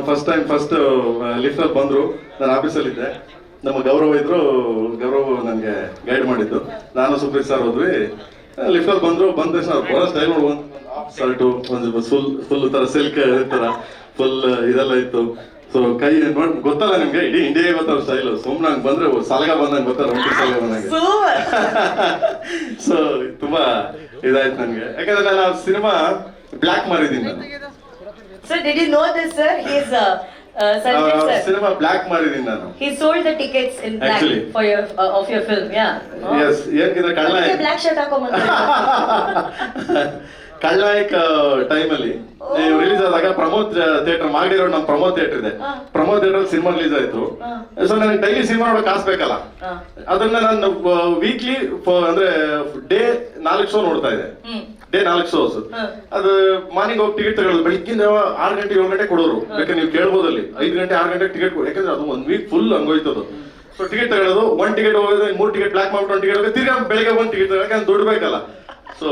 First lift ಅಲ್ಲಿ ಬಂದ್ರು, ನಾನು ಆಫೀಸಲ್ಲಿದ್ದೆ. ನಮ್ಮ ಗೌರವ ಇದ್ರು, ಗೌರವ್ ನನಗೆ ಗೈಡ್ ಮಾಡಿದ್ದು. ನಾನು ಸುಪ್ರೀತ್ ಸರ್ ಹೋದ್ವಿ. ಲಿಫ್ಟ್ ಅಲ್ಲಿ ಬಂದ್ರು, ಬಂದ ತಕ್ಷಣ ಬರೋ ಸ್ಟೈಲ್ ನೋಡಿ, ಶರ್ಟು ಒಂದು ಫುಲ್ ತರ ಸಿಲ್ಕ್ ತರ ಫುಲ್ ಇದೆಲ್ಲ ಇತ್ತು. ಸೊ ಕೈ ನೋಡಿ ಗೊತ್ತಲ್ಲ ನಿಮ್ಗೆ, ಇಡೀ ಇಂಡಿಯಾ ಗೊತ್ತಲ್ಲ ಸ್ಟೈಲ್. ಸುಮ್ಮನೆ ಹಂಗೆ ಬಂದ್ರೆ ಸಾಲಗ ಬಂದಂಗೆ ಗೊತ್ತಲ್ಲ, ಒಂಟಿ ಸಾಲಗ ಬಂದಂಗೆ. ಸೊ ತುಂಬಾ ಇದಾಯ್ತು ನನಗೆ, ಯಾಕಂದ್ರೆ ನಾನು ಆ ಸಿನಿಮಾ ಬ್ಲ್ಯಾಕ್ ಮಾರಿದ್ದೀನಿ ನಾನು. Sir, did you know this, sir? He's Sanjay sir. Cinema black ಮಾರಿದ್ದೀನಿ ನಾನು. He sold the tickets in black Actually. for your of your film, yeah. Yes, ಏನಿದ್ರೆ ಕಳ್ಳನಾಯಕ್ black shirt ಹಾಕೊಂಡ್ಬಂದ್ರೆ. ಕಳ್ಳನಾಯಕ್ ಟೈಮಲ್ಲಿ ರಿಲೀಸ್ ಆದಾಗ ಪ್ರಮೋದ್ ಥಿಯೇಟರ್, ಮಾಗಡಿ ರೋಡ್ ನಮ್ಮ Pramod theatre ಇದೆ. Pramod theatre cinema release ಆಯ್ತು. So ನನಗೆ ಡೈಲಿ ಸಿನಿಮಾ ನೋಡೋಕೆ ಕಾಸು ಬೇಕಲ್ಲ, ಅದನ್ನ ನಾನು ವೀಕ್ಲಿ ಅಂದ್ರೆ ಡೇ 4 ಶೋ ನೋಡ್ತಾ ಇದ್ದೆ. Day 4 shows. ಅದು ಮಾರ್ನಿಂಗ್ ಹೋಗಿ ಟಿಕೆಟ್ ತಗೊಳ್ಳೋದು, ಬೆಳಿಗ್ಗಿಂದ 6 ಗಂಟೆ 7 ಗಂಟೆ ಕೊಡೋರು. ಯಾಕಂದ್ರೆ ನೀವು ಕೇಳ್ಬೋದಲ್ಲಿ 5 ಗಂಟೆ 6 ಗಂಟೆ ಟಿಕೆಟ್ ಕೊಡಿ, ಯಾಕಂದ್ರೆ ಅದು 1 ವೀಕ್ ಫುಲ್ ಹಂಗೋಯ್ತದು. ಸೊ ಟಿಕೆಟ್ ತಗೊಳ್ಳೋದು, 1 ಟಿಕೆಟ್ ಹೋಗೋದು, 3 ಟಿಕೆಟ್ ಬ್ಲಾಕ್ ಮಾಡ್ಬಿಟ್ಟು 1 ಟಿಕೆಟ್ ಹೋಗಿ ತಿರ್ಗಾ ಬೆಳಿಗ್ಗೆ 1 ಟಿಕೆಟ್ ತಗೊಳ್ಳೋಕೆ ನಾನು ದುಡ್ಡು ಬೇಕಲ್ಲ. ಸೊ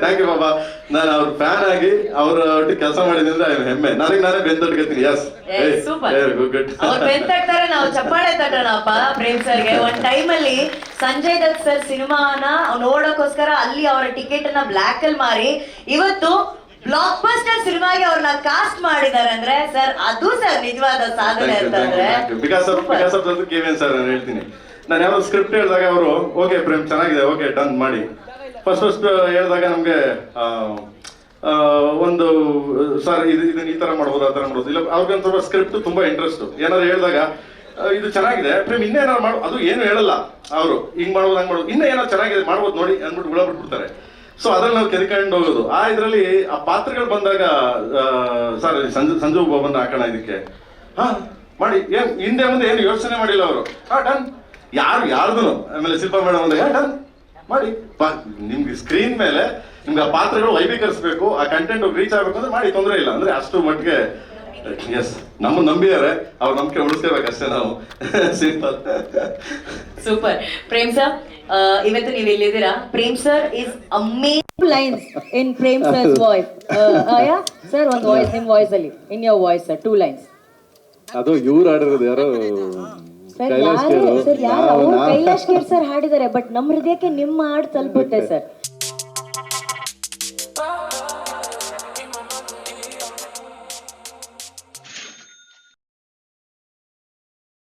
ಥ್ಯಾಂಕ್ ಯು ಬಾಬಾ, ನಾನು ಅವ್ರ ಫ್ಯಾನ್ ಆಗಿ ಅವ್ರ ಒಟ್ಟಿಗೆ ಕೆಲಸ ಮಾಡಿದ್ರೆ ಹೆಮ್ಮೆ. ನಾನೇ ಬೆಂತಟ್ಕೊತೀನಿ. S, good. ಅವ್ರು ಬೆಂತಾಡ್ತಾರೆ, ನಾವು ಚಪ್ಪಾಳೆ ತಟ್ಟೋಣಪ್ಪ ಪ್ರೇಮ್ ಸರ್ಗೆ. ಒಂದ್ ಟೈಮ್ ಅಲ್ಲಿ ಸಂಜಯ್ ದತ್ ಸರ್ ಸಿನಿಮಾನ ನೋಡೋಕೋಸ್ಕರ ಅಲ್ಲಿ ಅವರ ಟಿಕೆಟ್ ಅನ್ನ ಬ್ಲಾಕ್ ಅಲ್ಲಿ ಮಾರಿ ಇವತ್ತು ಬ್ಲಾಕ್ ಬಸ್ಟರ್ ಸಿನಿಮಾಗೆ ಅವ್ರನ್ನ ಕಾಸ್ಟ್ ಮಾಡಿದ್ದಾರೆ ಅಂದ್ರೆ ಸರ್, ಅದು ಸರ್ ನಿಜವಾದ ಸಾಧನೆ ಅಂತಂದ್ರೆ. ಬಿಕಾಸ್ ಆಫ್ ಕೇವೇನ್ ಸರ್ ನಾನು ಹೇಳ್ತೀನಿ. ನಾನು ಯಾವ್ದು ಸ್ಕ್ರಿಪ್ಟ್ ಹೇಳಿದಾಗ ಅವರು ಓಕೆ ಪ್ರೇಮ್ ಚೆನ್ನಾಗಿದೆ, ಓಕೆ ಡನ್ ಮಾಡಿ. ಫಸ್ಟ್ ಹೇಳಿದಾಗ ನಮ್ಗೆ ಒಂದು ಸರ್ ಇದನ್ನ ಈ ತರ ಮಾಡ್ಬೋದು, ಆ ತರ ಮಾಡ್ಬೋದು. ಇಲ್ಲ ಅವ್ರಿಗೊಂದು ಸ್ವಲ್ಪ ಸ್ಕ್ರಿಪ್ಟ್ ತುಂಬಾ ಇಂಟ್ರೆಸ್ಟ್. ಏನಾದ್ರು ಹೇಳಿದಾಗ ಇದು ಚೆನ್ನಾಗಿದೆ ಪ್ರೇಮ್, ಇನ್ನೇ ಏನಾದ್ರು ಮಾಡು, ಅದು ಏನು ಹೇಳಲ್ಲ ಅವರು, ಹಿಂಗ್ ಮಾಡ್ಬೋದು ಹಂಗ್ ಮಾಡ್ಬೋದು, ಇನ್ನೂ ಏನಾದ್ರು ಚೆನ್ನಾಗಿದೆ ಮಾಡ್ಬೋದು ನೋಡಿ ಅಂದ್ಬಿಟ್ಟು ಬಿಟ್ಬಿಡ್ತಾರೆ. ಸೊ ಅದ್ರಲ್ಲಿ ನಾವು ಕೆದ್ಕೊಂಡು ಹೋಗೋದು. ಇದ್ರಲ್ಲಿ ಆ ಪಾತ್ರಗಳು ಬಂದಾಗ ಸರ್ ಸಂಜು ಬಾಬನ್ನ ಹಾಕೋಣ ಇದಕ್ಕೆ, ಮಾಡಿ, ಏನ್ ಹಿಂದೆ ಮುಂದೆ ಏನು ಯೋಚನೆ ಮಾಡಿಲ್ಲ ಅವರು. ಡನ್, ಯಾರ್ದು ಆಮೇಲೆ ಶಿಲ್ಪಾ ಮೇಡಮ್ ಅಂದಾಗ ಡನ್ ಮಾಡಿ. ನಿಮ್ಗೆ ಸ್ಕ್ರೀನ್ ಮೇಲೆ ನಿಮ್ಗೆ ಆ ಪಾತ್ರಗಳು ವೈಭೀಕರಿಸಬೇಕು, ಆ ಕಂಟೆಂಟ್ ರೀಚ್ ಆಗ್ಬೇಕು ಅಂದ್ರೆ ಮಾಡಿ, ತೊಂದರೆ ಇಲ್ಲ. ಅಂದ್ರೆ ಅಷ್ಟು ಮಟ್ಟಿಗೆ ಎಸ್, ನಮ್ಮ ನಂಬಿದ್ದಾರೆ, ಅವ್ರ ನಂಬಿಕೆ ಉಳಿಸ್ಕೋಬೇಕಷ್ಟೇ ನಾವು. ಸಿಂಪಲ್. ಸೂಪರ್. ಪ್ರೇಮ್ ಸರ್, ಇವತ್ತು ನೀವು ಇಲ್ಲಿದ್ದೀರಾ. Prem sir is amazing lines in Prem sir's voice. Yeah sir, ಒಂದು ವಾಯ್ಸ್ ನಿಮ್ ವಾಯ್ಸ್ ಅಲ್ಲಿ, in your voice sir, 2 lines. ಅದು ಇವ್ರು ಆಡಿರೋದು ಯಾರೋ ಸರ್, ಯಾರು ಕೈಲಾಶ್ ಕೇರ್ ಸರ್ ಹಾಡಿದ್ದಾರೆ, ಬಟ್ ನಮ್ಮ ಹೃದಯಕ್ಕೆ ನಿಮ್ಮ ಹಾಡು ತಲುಪುತ್ತೆ ಸರ್.